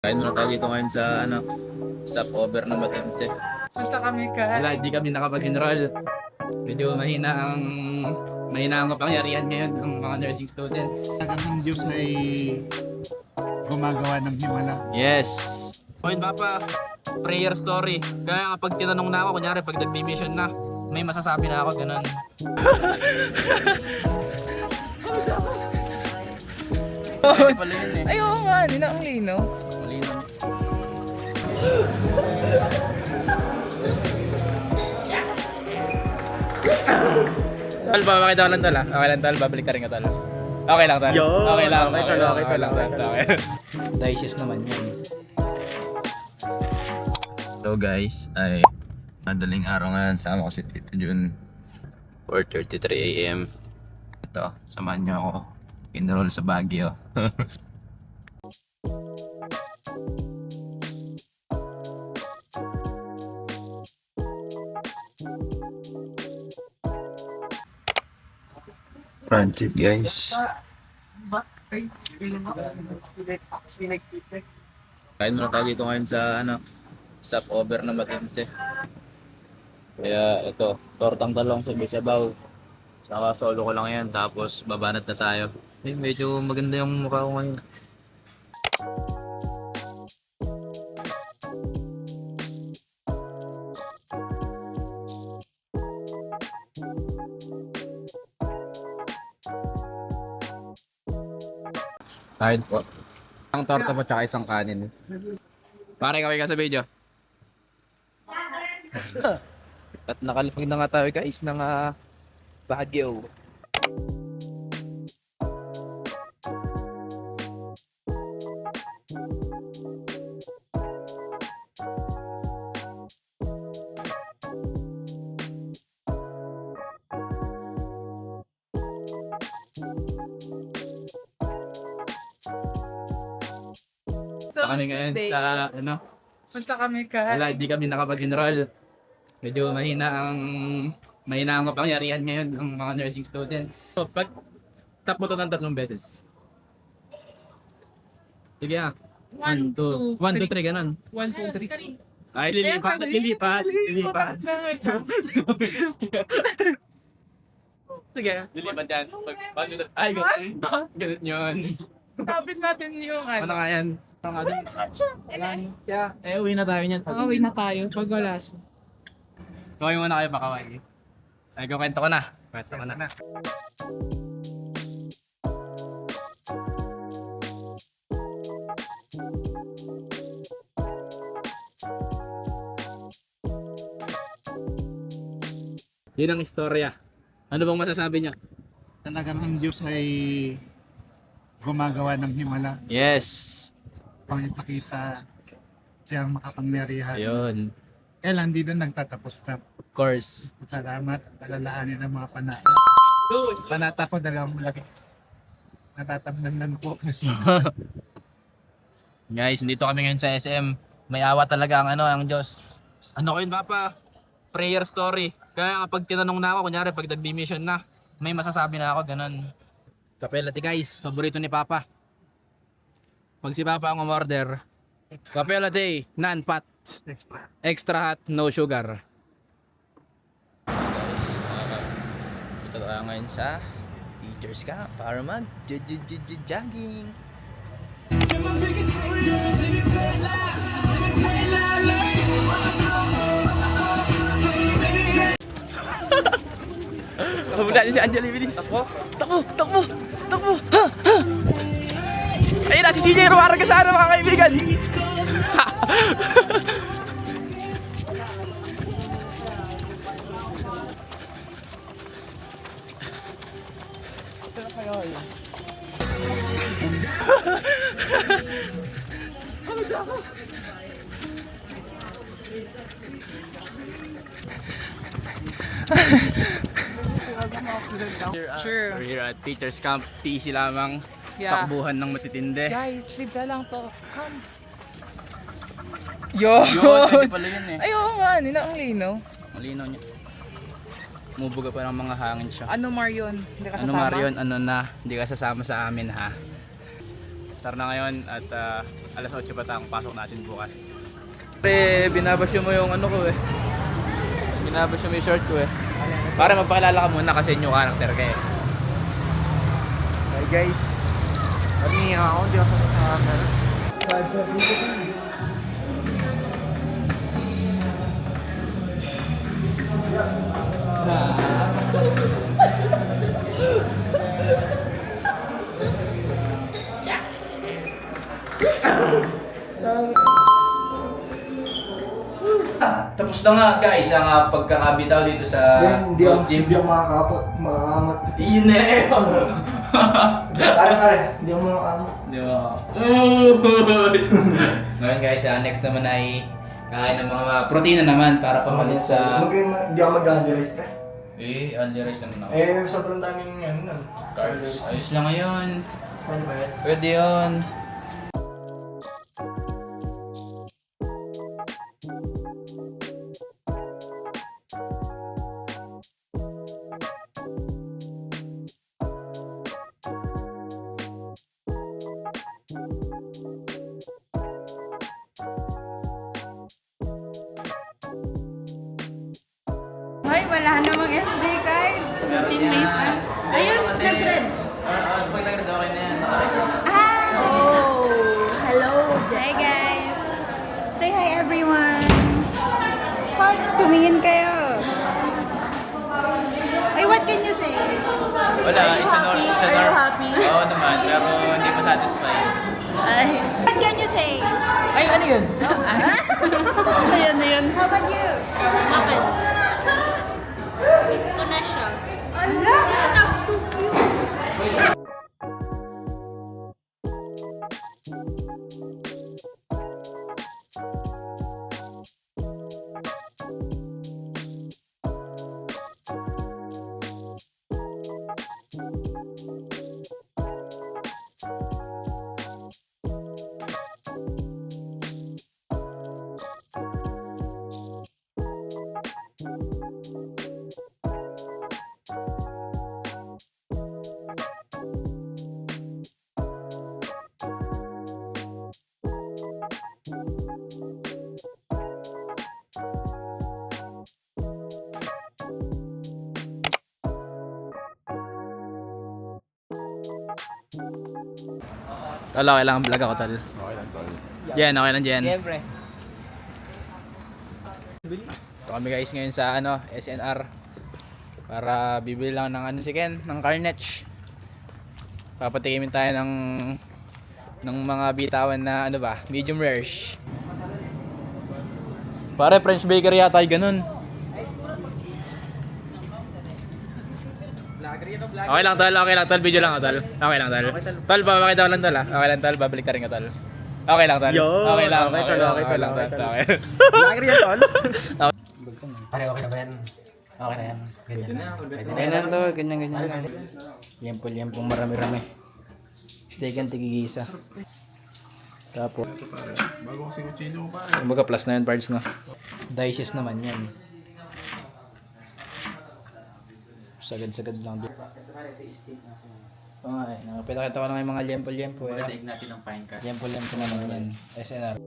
Kain muna tayo dito ngayon sa stopover ng Matente. Punta kami ka. Wala, hindi kami nakapag-enroll. Medyo mahina ang kapangyarihan ngayon ng mga nursing students. Ang Diyos ay gumagawa ng himala. Yes! Ngayon Papa, prayer story. Kaya kapag tinanong na ako, kunyari pag nag-mission na, may masasabi na ako, ganun. Hindi pala yun eh. Ay, oo nga, hindi na ang lino. Malinaw niya. Tol, babakita ko lang tol ah. Okay lang tol, babalik ka rin ka tol. Okay lang tol. Okay lang, okay lang tol. Okay. Digest naman yan. So guys, ay madaling araw ngayon. Sama ko si Tito Jun. 4:33 AM. Ito, samahan niyo ako. Enroll sa Baguio. Project guys. Kain muna tayo dito ngayon sa stopover ng Matente. Kaya ito, tortang talong sa Bisabaw. Saka solo ko lang yan, tapos babanat na tayo. Eh, medyo maganda yung mukha ko ngayon. Kain po. Isang torta po tsaka isang kanin. Pare, kaway ka sa video. At nakalipag na nga tayo guys ng Baguio. So, Kami ngayon Tuesday, sa punta kami ka. wala, hindi kami nakapag-enroll. Medyo mahina ang kapangyarihan ngayon ng mga nursing students. So, pag tap mo to ng 3 beses. Sige ah. 1, 2, 1, 2, 3, ganun. 1, 2, 3. Ay, lilipat. Sige. Lilipat yan. Ay, ganun yun. Tapit natin yung Ano nga yan? Ano nga din? Siya. Uwi na tayo niyan. Uwi na tayo pag wala siya. Kaway muna kayo, pakaway. Ay, kwento ko na. Yun ang istorya. Ano bang masasabi niya? Talagang ang Diyos ay gumagawa ng himala. Yes. Pang ipakita siyang makapangyarihan. Ayun. Kaya lang di doon nagtatapos na. Of course. Salamat at alalahanin ng mga panata. Panata ko dalawang malaki. Natatamnan ng focus. Guys, dito kami ngayon sa SM. May awa talaga ang Diyos. Ano ko yun, Papa? Prayer story. Kaya kapag tinanong na ako, kunyari pag nag-mission na, may masasabi na ako, ganun. Kape latte guys, paborito ni Papa. Pag si Papa ang umorder, kape latte, non-fat, extra hot, no sugar. Guys, ito tayo ngayon sa Teachers Camp para mag-jogging. Muna si Anjali bilis. Takbo. Ha. Ayun na si CJ Ruaraga sana mga kaibigan. Sure. We're here at Teachers Camp. TC lamang. Yeah. Takbuhan ng matitindi. Guys, leave ka lang to. Come. Yun! Hindi pala yun eh. Ay, oo nga, hindi na ang lino. Malinaw niya. Mubuga pa ng mga hangin siya. Ano Marion? Hindi ka Ano sasama? Marion, ano na, hindi ka sasama sa amin ha. Start na ngayon at alas 8 pa ang pasok natin bukas. Pre, binabasyo mo yung ano ko eh. Binabasyo mo yung short ko eh. Para magpakilala ka muna kasi new character ka eh. Hi guys. Pag-iinga ako, hindi ako sa camera. Tapos na nga guys ang pagkakabitaw dito sa Ghost Gym. Hindi ako makakamot. Yun na eh! Pare, hindi ako makakamot. Di ba? Ngayon guys, next naman ay kain ng mga protina naman para pamalit sa... Hindi ako mag-underize, pre. Eh, only rice naman ako. Sobrang daming Carbs. Ayos lang ngayon. Pwede ba yan? Pwede yun. Hoy, wala namang SD card. Teammates na. Ayun, nag-red. Pag nag-red, okay na yan. Oh, hello. Hi guys. Say hi everyone. Pag tumingin kayo. Ay, what can you say? Wala, it's a Are you happy? Oo naman, pero hindi pa satisfied. Ay. What can you say? Ay, ano yun? Ayan na yun. How about you? Bakit? Miss ko na siya. Ala, nagtugyo. Tol, okay lang ang vlog ako, tol. Okay lang, tol. Jen, okay lang, Jen. Siyempre. Ito kami guys ngayon sa SNR. Para bibili lang ng si Ken, ng Carnage. Papatikimin tayo ng mga bitawan na medium rare. Pare, French bakery yata ay ganun. Okay lang tol, video lang tol. Okay lang tol. Tol, papakita ko lang tol. Okay lang tol, babalik ta rin ka tol. Okay lang tol. Okay lang tol. Okay. Lagri yan, tol. Pare, okay na ba yan? Okay na yan. Ganyan to, ganyan. Yempo marami-rami. Steak and tigigisa. Tapos, Bago kasi kuchino ko, pare. kumbaga plus na yun parts na. Dices naman yan. Sagad-sagad lang doon. Okay, nakapita ko ng mga lempo-lempo. Pwede natin ng pine cut. Lempo-lempo naman yan. SNR.